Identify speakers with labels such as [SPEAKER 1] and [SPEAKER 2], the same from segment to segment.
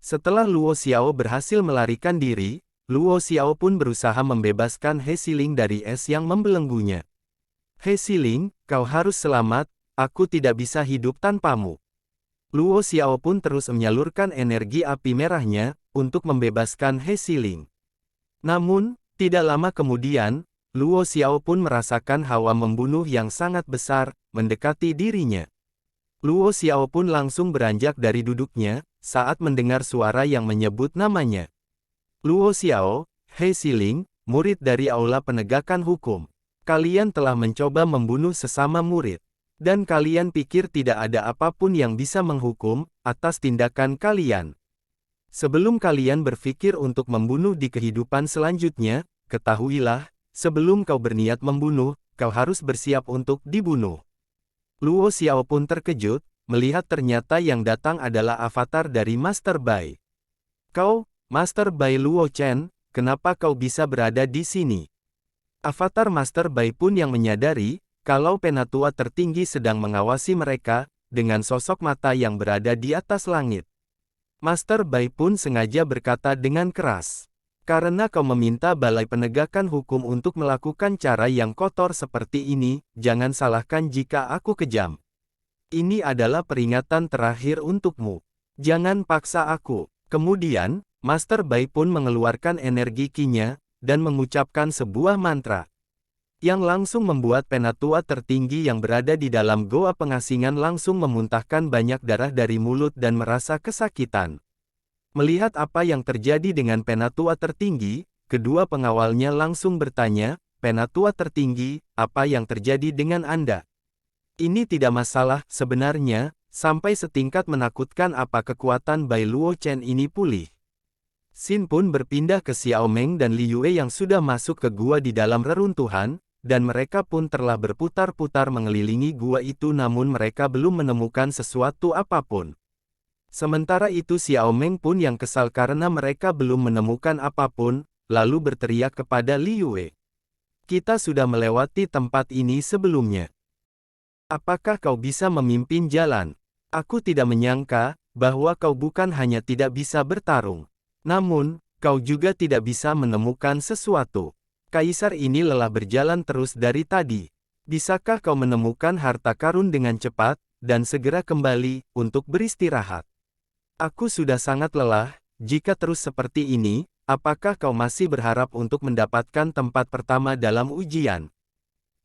[SPEAKER 1] Setelah Luo Xiao berhasil melarikan diri, Luo Xiao pun berusaha membebaskan He Xiling dari es yang membelenggunya. He Xiling, kau harus selamat, aku tidak bisa hidup tanpamu. Luo Xiao pun terus menyalurkan energi api merahnya, untuk membebaskan He Xiling. Namun, tidak lama kemudian, Luo Xiao pun merasakan hawa membunuh yang sangat besar, mendekati dirinya. Luo Xiao pun langsung beranjak dari duduknya, saat mendengar suara yang menyebut namanya. Luo Xiao, He Xiling, murid dari Aula Penegakan Hukum. Kalian telah mencoba membunuh sesama murid. Dan kalian pikir tidak ada apapun yang bisa menghukum atas tindakan kalian. Sebelum kalian berpikir untuk membunuh di kehidupan selanjutnya, ketahuilah, sebelum kau berniat membunuh, kau harus bersiap untuk dibunuh. Luo Xiao pun terkejut, melihat ternyata yang datang adalah avatar dari Master Bai. Kau, Master Bai Luo Chen, kenapa kau bisa berada di sini? Avatar Master Bai pun yang menyadari, kalau penatua tertinggi sedang mengawasi mereka, dengan sosok mata yang berada di atas langit. Master Bai pun sengaja berkata dengan keras. Karena kau meminta Balai Penegakan Hukum untuk melakukan cara yang kotor seperti ini, jangan salahkan jika aku kejam. Ini adalah peringatan terakhir untukmu. Jangan paksa aku. Kemudian, Master Bai pun mengeluarkan energi ki-nya, dan mengucapkan sebuah mantra. Yang langsung membuat penatua tertinggi yang berada di dalam goa pengasingan langsung memuntahkan banyak darah dari mulut dan merasa kesakitan. Melihat apa yang terjadi dengan penatua tertinggi, kedua pengawalnya langsung bertanya, "Penatua tertinggi, apa yang terjadi dengan Anda?" Ini tidak masalah, sebenarnya, sampai setingkat menakutkan apa kekuatan Bai Luo Chen ini pulih. Xin pun berpindah ke Xiao Meng dan Li Yue yang sudah masuk ke gua di dalam reruntuhan, dan mereka pun telah berputar-putar mengelilingi gua itu namun mereka belum menemukan sesuatu apapun. Sementara itu Xiao Meng pun yang kesal karena mereka belum menemukan apapun, lalu berteriak kepada Li Yue. Kita sudah melewati tempat ini sebelumnya. Apakah kau bisa memimpin jalan? Aku tidak menyangka, bahwa kau bukan hanya tidak bisa bertarung. Namun, kau juga tidak bisa menemukan sesuatu. Kaisar ini lelah berjalan terus dari tadi. Bisakah kau menemukan harta karun dengan cepat, dan segera kembali, untuk beristirahat? Aku sudah sangat lelah, jika terus seperti ini, apakah kau masih berharap untuk mendapatkan tempat pertama dalam ujian?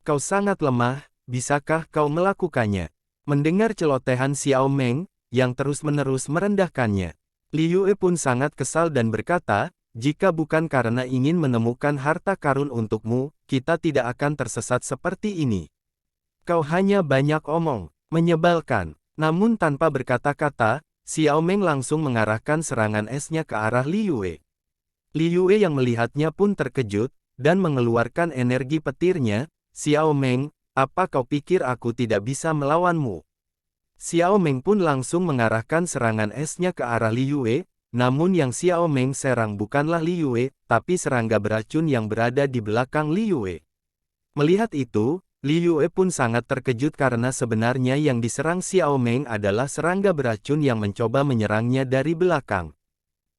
[SPEAKER 1] Kau sangat lemah, bisakah kau melakukannya? Mendengar celotehan Xiao Meng, yang terus-menerus merendahkannya. Li Yue pun sangat kesal dan berkata, jika bukan karena ingin menemukan harta karun untukmu, kita tidak akan tersesat seperti ini. Kau hanya banyak omong, menyebalkan. Namun tanpa berkata-kata, Xiao Meng langsung mengarahkan serangan esnya ke arah Li Yue. Li Yue yang melihatnya pun terkejut, dan mengeluarkan energi petirnya. Xiao Meng, apa kau pikir aku tidak bisa melawanmu? Xiao Meng pun langsung mengarahkan serangan esnya ke arah Li Yue. Namun yang Xiao Meng serang bukanlah Li Yue, tapi serangga beracun yang berada di belakang Li Yue. Melihat itu, Li Yue pun sangat terkejut karena sebenarnya yang diserang Xiao Meng adalah serangga beracun yang mencoba menyerangnya dari belakang.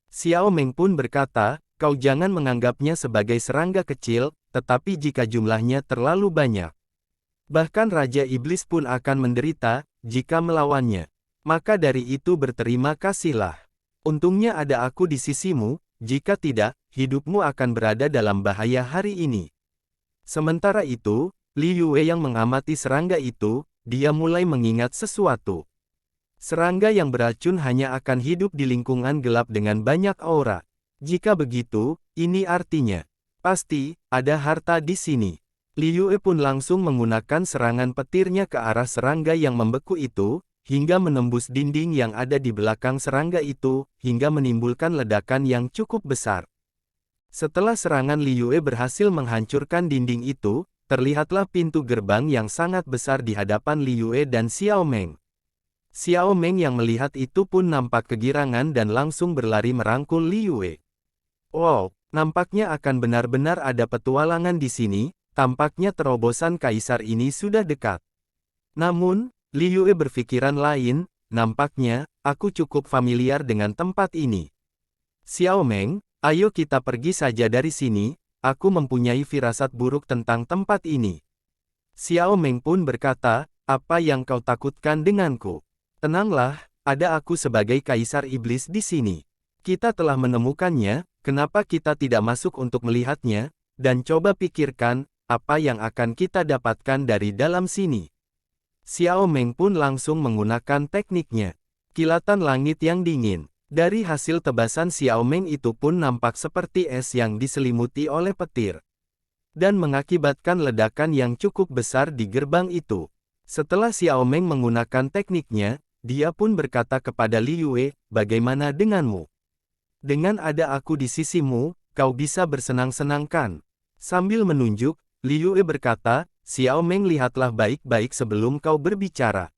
[SPEAKER 1] Xiao Meng pun berkata, kau jangan menganggapnya sebagai serangga kecil, tetapi jika jumlahnya terlalu banyak. Bahkan Raja Iblis pun akan menderita, jika melawannya. Maka dari itu berterima kasihlah. Untungnya ada aku di sisimu, jika tidak, hidupmu akan berada dalam bahaya hari ini. Sementara itu, Li Yue yang mengamati serangga itu, dia mulai mengingat sesuatu. Serangga yang beracun hanya akan hidup di lingkungan gelap dengan banyak aura. Jika begitu, ini artinya, pasti, ada harta di sini. Li Yue pun langsung menggunakan serangan petirnya ke arah serangga yang membeku itu, hingga menembus dinding yang ada di belakang serangga itu, hingga menimbulkan ledakan yang cukup besar. Setelah serangan Li Yue berhasil menghancurkan dinding itu, terlihatlah pintu gerbang yang sangat besar di hadapan Li Yue dan Xiao Meng. Xiao Meng yang melihat itu pun nampak kegirangan dan langsung berlari merangkul Li Yue. Wow, nampaknya akan benar-benar ada petualangan di sini, tampaknya terobosan kaisar ini sudah dekat. Namun, Li Yue berpikiran lain, nampaknya, aku cukup familiar dengan tempat ini. Xiao Meng, ayo kita pergi saja dari sini, aku mempunyai firasat buruk tentang tempat ini. Xiao Meng pun berkata, apa yang kau takutkan denganku? Tenanglah, ada aku sebagai kaisar iblis di sini. Kita telah menemukannya, kenapa kita tidak masuk untuk melihatnya, dan coba pikirkan, apa yang akan kita dapatkan dari dalam sini. Xiao Meng pun langsung menggunakan tekniknya. Kilatan langit yang dingin. Dari hasil tebasan Xiao Meng itu pun nampak seperti es yang diselimuti oleh petir. Dan mengakibatkan ledakan yang cukup besar di gerbang itu. Setelah Xiao Meng menggunakan tekniknya, dia pun berkata kepada Li Yue, bagaimana denganmu? Dengan ada aku di sisimu, kau bisa bersenang-senangkan. Sambil menunjuk, Li Yue berkata, Xiao Meng lihatlah baik-baik sebelum kau berbicara.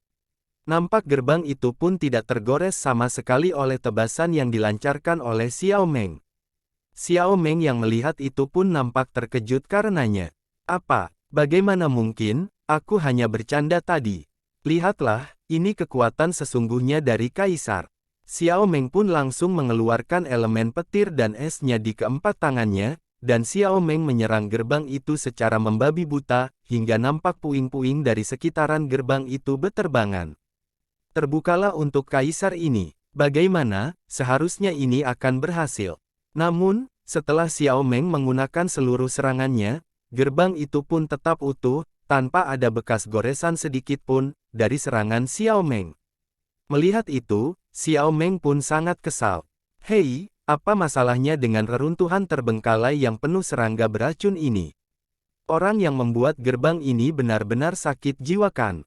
[SPEAKER 1] Nampak gerbang itu pun tidak tergores sama sekali oleh tebasan yang dilancarkan oleh Xiao Meng. Xiao Meng yang melihat itu pun nampak terkejut karenanya. Apa? Bagaimana mungkin? Aku hanya bercanda tadi. Lihatlah, ini kekuatan sesungguhnya dari Kaisar. Xiao Meng pun langsung mengeluarkan elemen petir dan esnya di keempat tangannya, dan Xiao Meng menyerang gerbang itu secara membabi buta, hingga nampak puing-puing dari sekitaran gerbang itu beterbangan. Terbukalah untuk kaisar ini. Bagaimana, seharusnya ini akan berhasil. Namun, setelah Xiao Meng menggunakan seluruh serangannya, gerbang itu pun tetap utuh, tanpa ada bekas goresan sedikit pun, dari serangan Xiao Meng. Melihat itu, Xiao Meng pun sangat kesal. Hei, apa masalahnya dengan reruntuhan terbengkalai yang penuh serangga beracun ini? Orang yang membuat gerbang ini benar-benar sakit jiwa kan?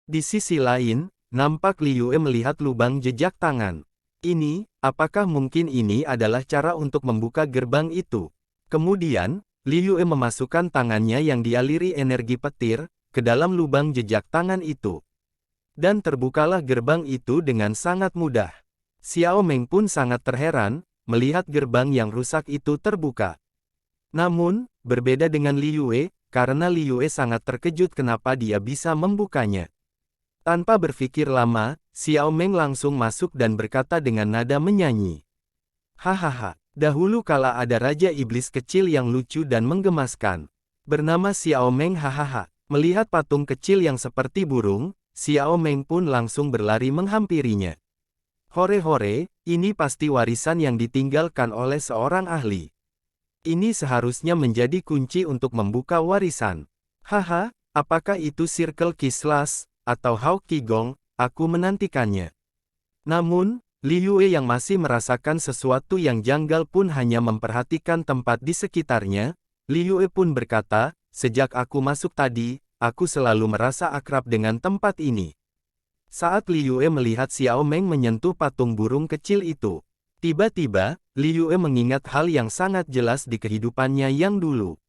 [SPEAKER 1] Di sisi lain, nampak Li Yue melihat lubang jejak tangan. Ini, apakah mungkin ini adalah cara untuk membuka gerbang itu? Kemudian, Li Yue memasukkan tangannya yang dialiri energi petir, ke dalam lubang jejak tangan itu. Dan terbukalah gerbang itu dengan sangat mudah. Xiao Meng pun sangat terheran, melihat gerbang yang rusak itu terbuka. Namun, berbeda dengan Li Yue, karena Li Yue sangat terkejut kenapa dia bisa membukanya. Tanpa berpikir lama, Xiao Meng langsung masuk dan berkata dengan nada menyanyi. Hahaha, dahulu kala ada Raja Iblis kecil yang lucu dan menggemaskan. Bernama Xiao Meng hahaha. Melihat patung kecil yang seperti burung, Xiao Meng pun langsung berlari menghampirinya. Hore-hore, ini pasti warisan yang ditinggalkan oleh seorang ahli. Ini seharusnya menjadi kunci untuk membuka warisan. Haha, apakah itu Circle Kislas? Atau Hao Qigong, aku menantikannya. Namun, Li Yue yang masih merasakan sesuatu yang janggal pun hanya memperhatikan tempat di sekitarnya. Li Yue pun berkata, sejak aku masuk tadi, aku selalu merasa akrab dengan tempat ini. Saat Li Yue melihat Xiao Meng menyentuh patung burung kecil itu, tiba-tiba, Li Yue mengingat hal yang sangat jelas di kehidupannya yang dulu.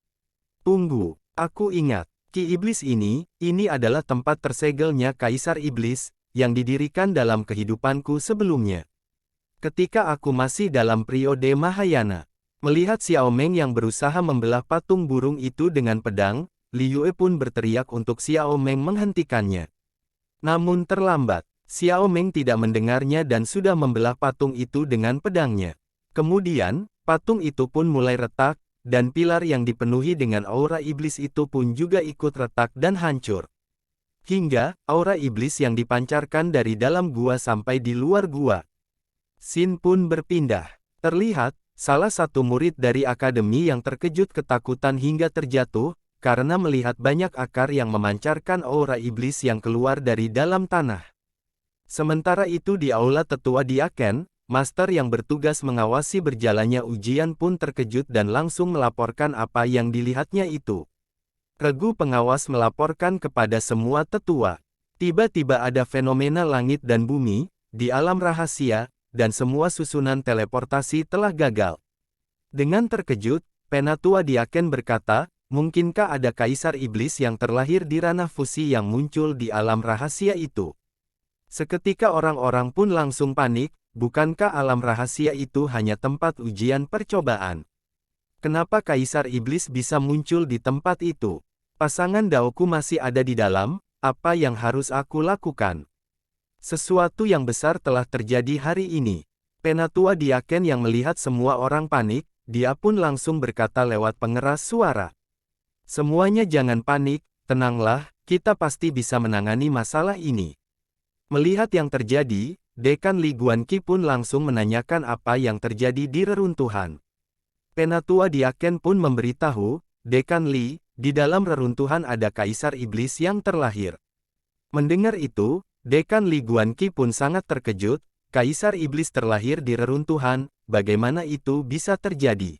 [SPEAKER 1] Tunggu, aku ingat. Ki Iblis ini adalah tempat tersegelnya Kaisar Iblis, yang didirikan dalam kehidupanku sebelumnya. Ketika aku masih dalam periode Mahayana, melihat Xiao Meng yang berusaha membelah patung burung itu dengan pedang, Li Yue pun berteriak untuk Xiao Meng menghentikannya. Namun terlambat, Xiao Meng tidak mendengarnya dan sudah membelah patung itu dengan pedangnya. Kemudian, patung itu pun mulai retak, dan pilar yang dipenuhi dengan aura iblis itu pun juga ikut retak dan hancur. Hingga, aura iblis yang dipancarkan dari dalam gua sampai di luar gua. Sin pun berpindah. Terlihat, salah satu murid dari akademi yang terkejut ketakutan hingga terjatuh, karena melihat banyak akar yang memancarkan aura iblis yang keluar dari dalam tanah. Sementara itu di aula tetua di Aken, Master yang bertugas mengawasi berjalannya ujian pun terkejut dan langsung melaporkan apa yang dilihatnya itu. Regu pengawas melaporkan kepada semua tetua. Tiba-tiba ada fenomena langit dan bumi, di alam rahasia, dan semua susunan teleportasi telah gagal. Dengan terkejut, Penatua Diaken berkata, mungkinkah ada Kaisar Iblis yang terlahir di ranah fusi yang muncul di alam rahasia itu? Seketika orang-orang pun langsung panik. Bukankah alam rahasia itu hanya tempat ujian percobaan? Kenapa Kaisar Iblis bisa muncul di tempat itu? Pasangan Daoku masih ada di dalam, apa yang harus aku lakukan? Sesuatu yang besar telah terjadi hari ini. Penatua Diaken yang melihat semua orang panik, dia pun langsung berkata lewat pengeras suara. Semuanya jangan panik, tenanglah, kita pasti bisa menangani masalah ini. Melihat yang terjadi, Dekan Li Guanqi pun langsung menanyakan apa yang terjadi di reruntuhan. Penatua Diaken pun memberitahu, Dekan Li, di dalam reruntuhan ada Kaisar Iblis yang terlahir. Mendengar itu, Dekan Li Guanqi pun sangat terkejut, Kaisar Iblis terlahir di reruntuhan, bagaimana itu bisa terjadi?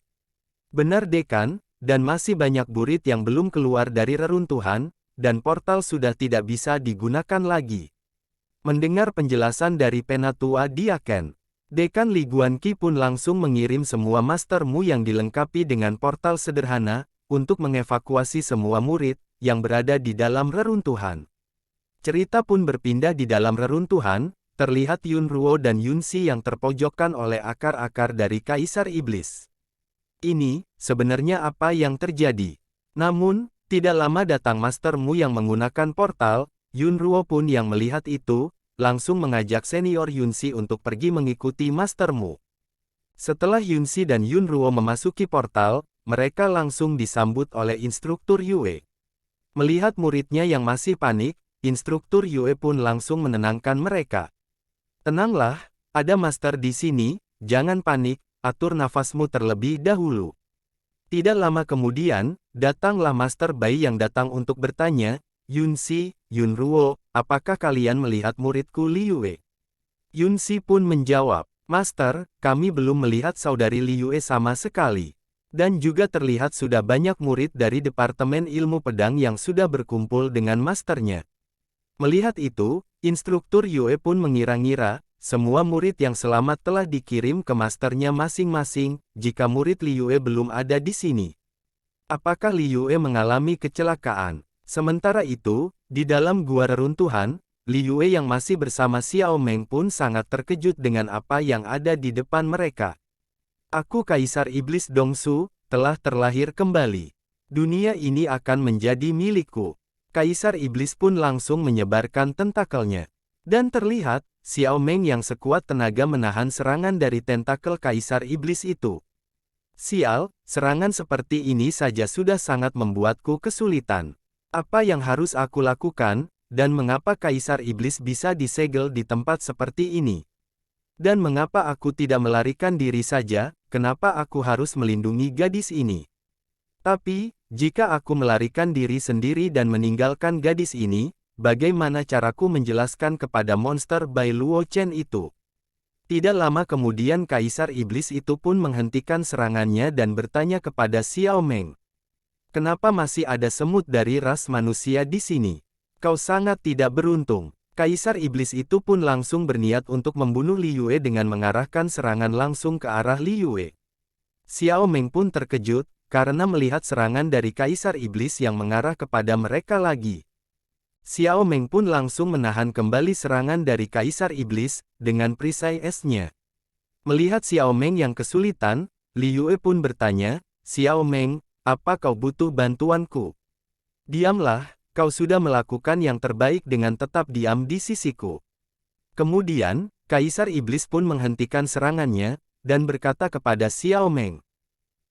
[SPEAKER 1] Benar Dekan, dan masih banyak burit yang belum keluar dari reruntuhan, dan portal sudah tidak bisa digunakan lagi. Mendengar penjelasan dari Penatua Diaken, Dekan Li Guanqi pun langsung mengirim semua mastermu yang dilengkapi dengan portal sederhana, untuk mengevakuasi semua murid, yang berada di dalam reruntuhan. Cerita pun berpindah di dalam reruntuhan, terlihat Yun Ruo dan Yun Si yang terpojokkan oleh akar-akar dari Kaisar Iblis. Ini, sebenarnya apa yang terjadi? Namun, tidak lama datang mastermu yang menggunakan portal, Yun Ruo pun yang melihat itu, langsung mengajak senior Yun Si untuk pergi mengikuti mastermu. Setelah Yun Si dan Yun Ruo memasuki portal, mereka langsung disambut oleh instruktur Yue. Melihat muridnya yang masih panik, instruktur Yue pun langsung menenangkan mereka. Tenanglah, ada master di sini, jangan panik, atur nafasmu terlebih dahulu. Tidak lama kemudian, datanglah master bayi yang datang untuk bertanya, Yun Si, Yun Ruo, apakah kalian melihat muridku Li Yue? Yun Si pun menjawab, Master, kami belum melihat saudari Li Yue sama sekali. Dan juga terlihat sudah banyak murid dari Departemen Ilmu Pedang yang sudah berkumpul dengan masternya. Melihat itu, instruktur Yue pun mengira-ngira, semua murid yang selamat telah dikirim ke masternya masing-masing, jika murid Li Yue belum ada di sini. Apakah Li Yue mengalami kecelakaan? Sementara itu, di dalam gua reruntuhan, Li Yue yang masih bersama Xiao Meng pun sangat terkejut dengan apa yang ada di depan mereka. Aku Kaisar Iblis Dongsu, telah terlahir kembali. Dunia ini akan menjadi milikku. Kaisar Iblis pun langsung menyebarkan tentakelnya. Dan terlihat, Xiao Meng yang sekuat tenaga menahan serangan dari tentakel Kaisar Iblis itu. Sial, serangan seperti ini saja sudah sangat membuatku kesulitan. Apa yang harus aku lakukan, dan mengapa Kaisar Iblis bisa disegel di tempat seperti ini? Dan mengapa aku tidak melarikan diri saja, kenapa aku harus melindungi gadis ini? Tapi, jika aku melarikan diri sendiri dan meninggalkan gadis ini, bagaimana caraku menjelaskan kepada monster Bai Luo Chen itu? Tidak lama kemudian Kaisar Iblis itu pun menghentikan serangannya dan bertanya kepada Xiao Meng. Kenapa masih ada semut dari ras manusia di sini? Kau sangat tidak beruntung. Kaisar Iblis itu pun langsung berniat untuk membunuh Li Yue dengan mengarahkan serangan langsung ke arah Li Yue. Xiao Meng pun terkejut, karena melihat serangan dari Kaisar Iblis yang mengarah kepada mereka lagi. Xiao Meng pun langsung menahan kembali serangan dari Kaisar Iblis, dengan perisai esnya. Melihat Xiao Meng yang kesulitan, Li Yue pun bertanya, Xiao Meng, apa kau butuh bantuanku? Diamlah, kau sudah melakukan yang terbaik dengan tetap diam di sisiku. Kemudian, Kaisar Iblis pun menghentikan serangannya, dan berkata kepada Xiao Meng.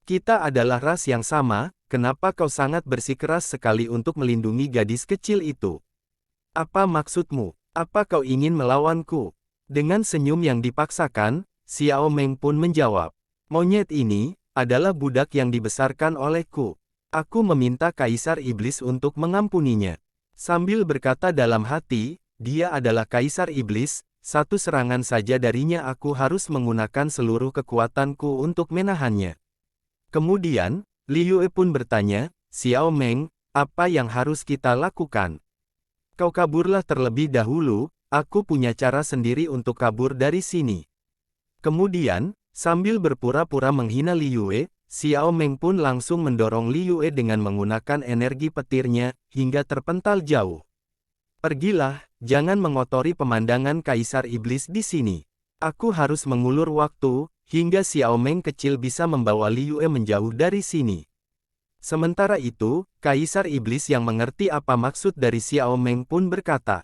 [SPEAKER 1] Kita adalah ras yang sama, kenapa kau sangat bersikeras sekali untuk melindungi gadis kecil itu? Apa maksudmu? Apa kau ingin melawanku? Dengan senyum yang dipaksakan, Xiao Meng pun menjawab. Monyet ini, adalah budak yang dibesarkan olehku. Aku meminta Kaisar Iblis untuk mengampuninya. Sambil berkata dalam hati, dia adalah Kaisar Iblis, satu serangan saja darinya aku harus menggunakan seluruh kekuatanku untuk menahannya. Kemudian, Li Yue pun bertanya, Xiao Meng, apa yang harus kita lakukan? Kau kaburlah terlebih dahulu, aku punya cara sendiri untuk kabur dari sini. Kemudian, sambil berpura-pura menghina Li Yue, Xiao Meng pun langsung mendorong Li Yue dengan menggunakan energi petirnya, hingga terpental jauh. Pergilah, jangan mengotori pemandangan Kaisar Iblis di sini. Aku harus mengulur waktu, hingga Xiao Meng kecil bisa membawa Li Yue menjauh dari sini. Sementara itu, Kaisar Iblis yang mengerti apa maksud dari Xiao Meng pun berkata,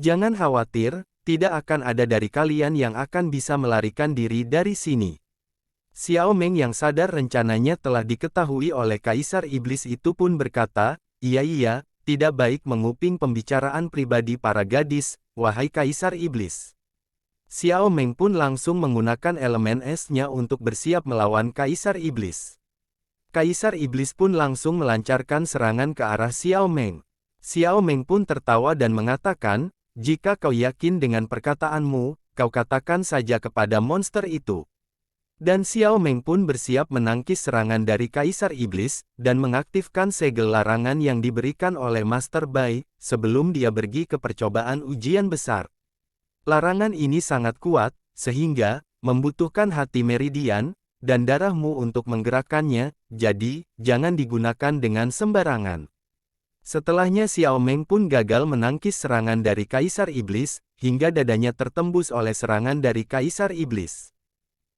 [SPEAKER 1] Jangan khawatir, Tidak akan ada dari kalian yang akan bisa melarikan diri dari sini. Xiao Meng yang sadar rencananya telah diketahui oleh Kaisar Iblis itu pun berkata, iya, tidak baik menguping pembicaraan pribadi para gadis, wahai Kaisar Iblis. Xiao Meng pun langsung menggunakan elemen esnya untuk bersiap melawan Kaisar Iblis. Kaisar Iblis pun langsung melancarkan serangan ke arah Xiao Meng. Xiao Meng pun tertawa dan mengatakan, jika kau yakin dengan perkataanmu, kau katakan saja kepada monster itu. Dan Xiao Meng pun bersiap menangkis serangan dari Kaisar Iblis, dan mengaktifkan segel larangan yang diberikan oleh Master Bai, sebelum dia pergi ke percobaan ujian besar. Larangan ini sangat kuat, sehingga, membutuhkan hati meridian, dan darahmu untuk menggerakkannya, jadi, jangan digunakan dengan sembarangan. Setelahnya Xiao Meng pun gagal menangkis serangan dari Kaisar Iblis, hingga dadanya tertembus oleh serangan dari Kaisar Iblis.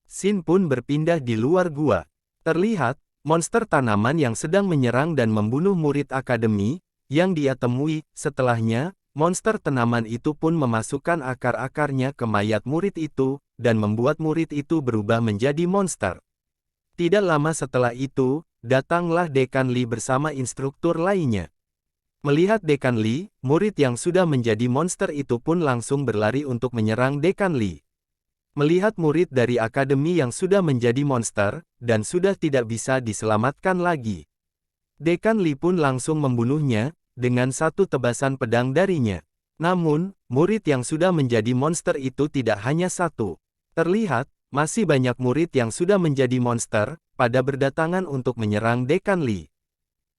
[SPEAKER 1] Xin pun berpindah di luar gua. Terlihat, monster tanaman yang sedang menyerang dan membunuh murid akademi, yang dia temui. Setelahnya, monster tanaman itu pun memasukkan akar-akarnya ke mayat murid itu, dan membuat murid itu berubah menjadi monster. Tidak lama setelah itu, datanglah Dekan Li bersama instruktur lainnya. Melihat Dekan Li, murid yang sudah menjadi monster itu pun langsung berlari untuk menyerang Dekan Li. Melihat murid dari akademi yang sudah menjadi monster, dan sudah tidak bisa diselamatkan lagi. Dekan Li pun langsung membunuhnya, dengan satu tebasan pedang darinya. Namun, murid yang sudah menjadi monster itu tidak hanya satu. Terlihat, masih banyak murid yang sudah menjadi monster, pada berdatangan untuk menyerang Dekan Li.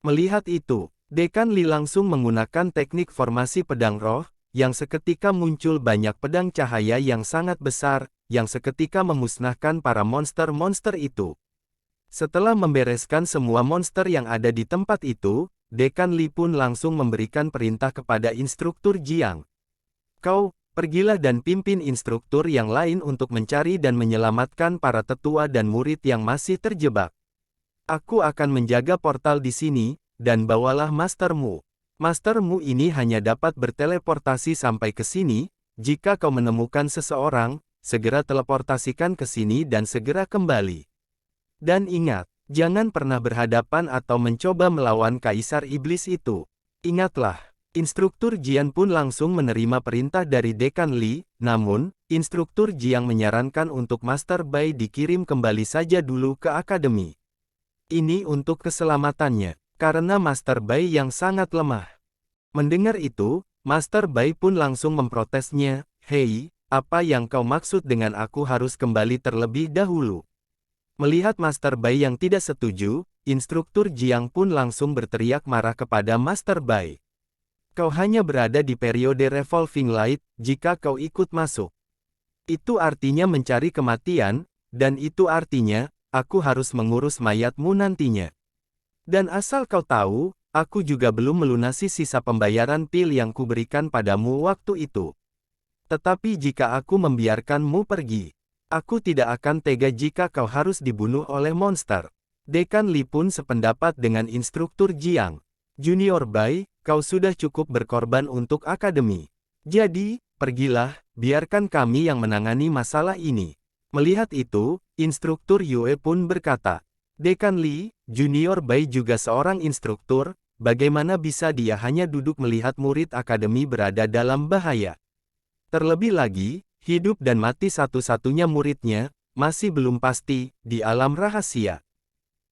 [SPEAKER 1] Melihat itu, Dekan Li langsung menggunakan teknik formasi pedang roh, yang seketika muncul banyak pedang cahaya yang sangat besar, yang seketika memusnahkan para monster-monster itu. Setelah membereskan semua monster yang ada di tempat itu, Dekan Li pun langsung memberikan perintah kepada instruktur Jiang. Kau, pergilah dan pimpin instruktur yang lain untuk mencari dan menyelamatkan para tetua dan murid yang masih terjebak. Aku akan menjaga portal di sini, dan bawalah mastermu. Mastermu ini hanya dapat berteleportasi sampai ke sini. Jika kau menemukan seseorang, segera teleportasikan ke sini dan segera kembali. Dan ingat, jangan pernah berhadapan atau mencoba melawan Kaisar Iblis itu. Ingatlah, instruktur Jian pun langsung menerima perintah dari Dekan Li, namun, instruktur Jiang menyarankan untuk Master Bai dikirim kembali saja dulu ke akademi. Ini untuk keselamatannya. Karena Master Bai yang sangat lemah. Mendengar itu, Master Bai pun langsung memprotesnya, hei, apa yang kau maksud dengan aku harus kembali terlebih dahulu? Melihat Master Bai yang tidak setuju, instruktur Jiang pun langsung berteriak marah kepada Master Bai. Kau hanya berada di periode Revolving Light, jika kau ikut masuk. Itu artinya mencari kematian, dan itu artinya, aku harus mengurus mayatmu nantinya. Dan asal kau tahu, aku juga belum melunasi sisa pembayaran pil yang kuberikan padamu waktu itu. Tetapi jika aku membiarkanmu pergi, aku tidak akan tega jika kau harus dibunuh oleh monster. Dekan Li pun sependapat dengan instruktur Jiang. Junior Bai, kau sudah cukup berkorban untuk akademi. Jadi, pergilah, biarkan kami yang menangani masalah ini. Melihat itu, instruktur Yue pun berkata, Dekan Li, Junior Bai juga seorang instruktur, bagaimana bisa dia hanya duduk melihat murid akademi berada dalam bahaya? Terlebih lagi, hidup dan mati satu-satunya muridnya, masih belum pasti, di alam rahasia.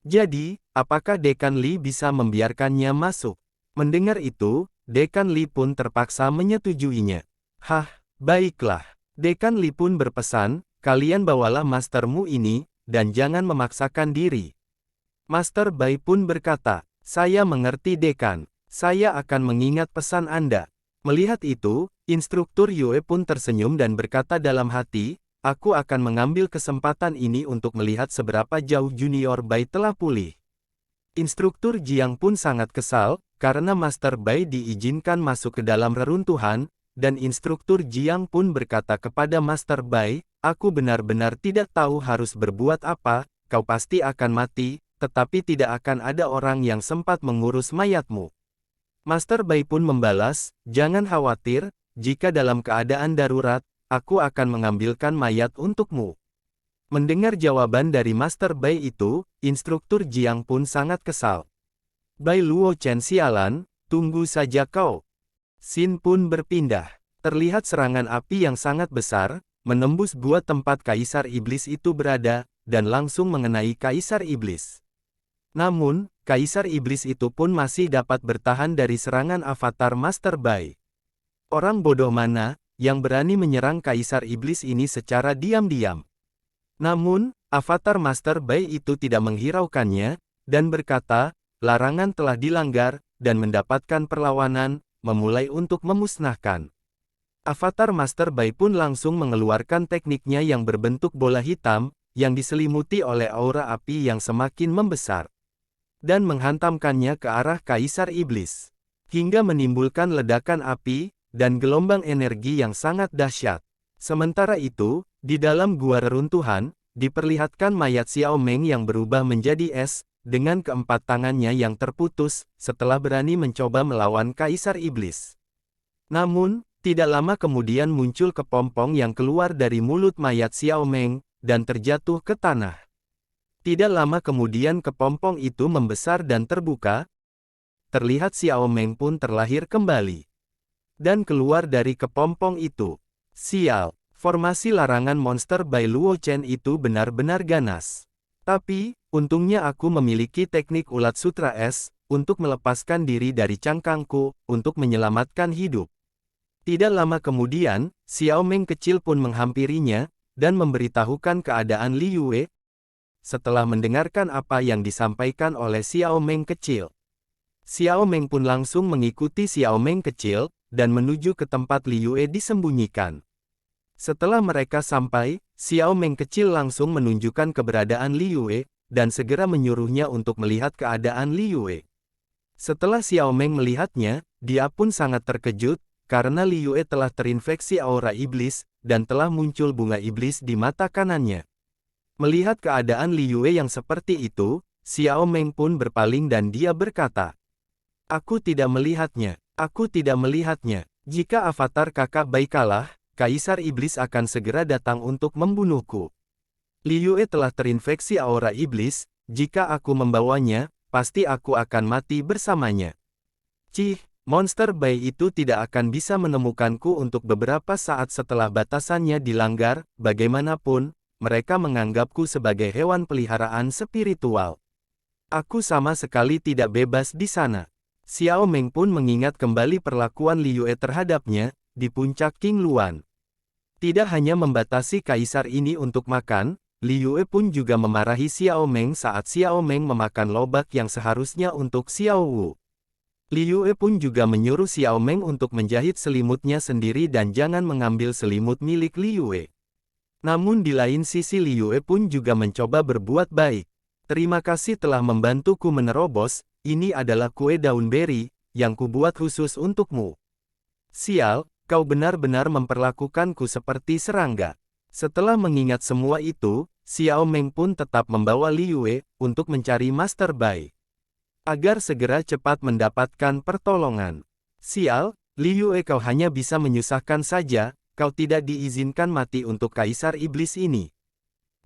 [SPEAKER 1] Jadi, apakah Dekan Li bisa membiarkannya masuk? Mendengar itu, Dekan Li pun terpaksa menyetujuinya. Hah, baiklah. Dekan Li pun berpesan, kalian bawalah mastermu ini, dan jangan memaksakan diri. Master Bai pun berkata, saya mengerti Dekan, saya akan mengingat pesan Anda. Melihat itu, instruktur Yue pun tersenyum dan berkata dalam hati, aku akan mengambil kesempatan ini untuk melihat seberapa jauh Junior Bai telah pulih. Instruktur Jiang pun sangat kesal, karena Master Bai diizinkan masuk ke dalam reruntuhan, dan instruktur Jiang pun berkata kepada Master Bai, aku benar-benar tidak tahu harus berbuat apa, kau pasti akan mati, tetapi tidak akan ada orang yang sempat mengurus mayatmu. Master Bai pun membalas, jangan khawatir, jika dalam keadaan darurat, aku akan mengambilkan mayat untukmu. Mendengar jawaban dari Master Bai itu, instruktur Jiang pun sangat kesal. Bai Luo Chen sialan, tunggu saja kau. Xin pun berpindah. Terlihat serangan api yang sangat besar, menembus gua tempat Kaisar Iblis itu berada, dan langsung mengenai Kaisar Iblis. Namun, Kaisar Iblis itu pun masih dapat bertahan dari serangan avatar Master Bai. Orang bodoh mana, yang berani menyerang Kaisar Iblis ini secara diam-diam. Namun, avatar Master Bai itu tidak menghiraukannya, dan berkata, larangan telah dilanggar, dan mendapatkan perlawanan, memulai untuk memusnahkan. Avatar Master Bai pun langsung mengeluarkan tekniknya yang berbentuk bola hitam, yang diselimuti oleh aura api yang semakin membesar. Dan menghantamkannya ke arah Kaisar Iblis. Hingga menimbulkan ledakan api, dan gelombang energi yang sangat dahsyat. Sementara itu, di dalam gua reruntuhan, diperlihatkan mayat Xiao Meng yang berubah menjadi es, dengan keempat tangannya yang terputus, setelah berani mencoba melawan Kaisar Iblis. Namun, tidak lama kemudian muncul kepompong yang keluar dari mulut mayat Xiao Meng, dan terjatuh ke tanah. Tidak lama kemudian kepompong itu membesar dan terbuka. Terlihat Xiao Meng pun terlahir kembali. Dan keluar dari kepompong itu. Sial, formasi larangan monster Bai Luo Chen itu benar-benar ganas. Tapi, untungnya aku memiliki teknik ulat sutra es, untuk melepaskan diri dari cangkangku, untuk menyelamatkan hidup. Tidak lama kemudian, Xiao Meng kecil pun menghampirinya, dan memberitahukan keadaan Li Yue. Setelah mendengarkan apa yang disampaikan oleh Xiao Meng kecil, Xiao Meng pun langsung mengikuti Xiao Meng kecil, dan menuju ke tempat Li Yue disembunyikan. Setelah mereka sampai, Xiao Meng kecil langsung menunjukkan keberadaan Li Yue, dan segera menyuruhnya untuk melihat keadaan Li Yue. Setelah Xiao Meng melihatnya, dia pun sangat terkejut, karena Li Yue telah terinfeksi aura iblis, dan telah muncul bunga iblis di mata kanannya. Melihat keadaan Li Yue yang seperti itu, Xiao Meng pun berpaling dan dia berkata, "Aku tidak melihatnya, aku tidak melihatnya. Jika avatar kakak Bai kalah, Kaisar Iblis akan segera datang untuk membunuhku. Li Yue telah terinfeksi aura iblis, jika aku membawanya, pasti aku akan mati bersamanya. Cih, monster Bai itu tidak akan bisa menemukanku untuk beberapa saat setelah batasannya dilanggar, bagaimanapun, mereka menganggapku sebagai hewan peliharaan spiritual. Aku sama sekali tidak bebas di sana." Xiao Meng pun mengingat kembali perlakuan Li Yue terhadapnya, di puncak King Luan. Tidak hanya membatasi kaisar ini untuk makan, Li Yue pun juga memarahi Xiao Meng saat Xiao Meng memakan lobak yang seharusnya untuk Xiao Wu. Li Yue pun juga menyuruh Xiao Meng untuk menjahit selimutnya sendiri dan jangan mengambil selimut milik Li Yue. Namun di lain sisi Li Yue pun juga mencoba berbuat baik. "Terima kasih telah membantuku menerobos, ini adalah kue daun beri, yang kubuat khusus untukmu." "Sial, kau benar-benar memperlakukanku seperti serangga." Setelah mengingat semua itu, Xiao Meng pun tetap membawa Li Yue, untuk mencari Master Bai. Agar segera cepat mendapatkan pertolongan. "Sial, Li Yue kau hanya bisa menyusahkan saja, kau tidak diizinkan mati untuk Kaisar Iblis ini.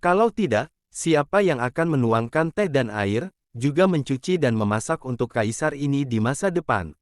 [SPEAKER 1] Kalau tidak, siapa yang akan menuangkan teh dan air, juga mencuci dan memasak untuk Kaisar ini di masa depan?"